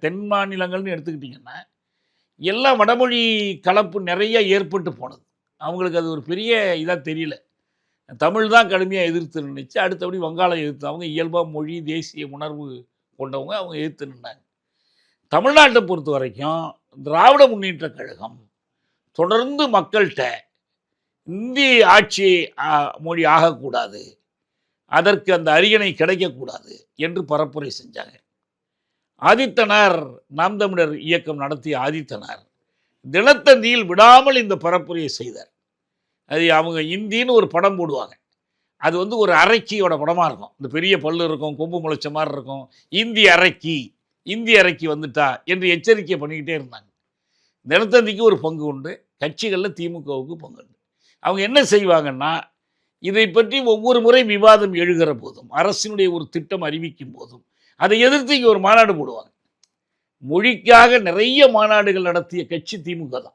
தென் மாநிலங்கள்னு எடுத்துக்கிட்டிங்கன்னா எல்லாம் வடமொழி கலப்பு நிறைய ஏற்பட்டு போனது. அவங்களுக்கு அது ஒரு பெரிய இதா தெரியல. தமிழ் தான் கடுமையா எதிர்த்து நின்னுச்சு. அடுத்தபடி வங்காளம் எதிர்த்து. அவங்க இயல்பா மொழி, தேசிய உணர்வு கொண்டவங்க. அவங்க எதிர்த்து நின்னாங்க. தமிழ்நாட்ட பொறுத்தவரைக்கும் திராவிட முன்னேற்றக் கழகம் தொடர்ந்து மக்கள்ட்ட இந்தி ஆட்சி மொழி ஆகக்கூடாது, அதற்கு அந்த அரியணை கிடைக்கக்கூடாது என்று பரப்புரை செஞ்சாங்க. ஆதித்தனார், நாம் தமிழர் இயக்கம் நடத்திய ஆதித்தனார் தினத்தந்தியில் விடாமல் இந்த பரப்புரையை செய்தார். அது அவங்க இந்தின்னு ஒரு படம் போடுவாங்க. அது வந்து ஒரு அரக்கியோட படமாக இருக்கும். இந்த பெரிய பல்லு இருக்கும், கொம்பு முளைச்ச மாதிரி இருக்கும். இந்தி அரக்கி, இந்தி அரக்கி வந்துட்டா என்று எச்சரிக்கை பண்ணிக்கிட்டே இருந்தாங்க. தினத்தந்திக்கு ஒரு பங்கு உண்டு, கட்சிகளில் திமுகவுக்கு பங்கு உண்டு. அவங்க என்ன செய்வாங்கன்னா, இதை பற்றி ஒவ்வொரு முறை விவாதம் எழுகிற போதும், அரசினுடைய ஒரு திட்டம் அறிவிக்கும் போதும் அதை எதிர்த்து இங்கே ஒரு மாநாடு போடுவாங்க. மொழிக்காக நிறைய மாநாடுகள் நடத்திய கட்சி திமுக தான்.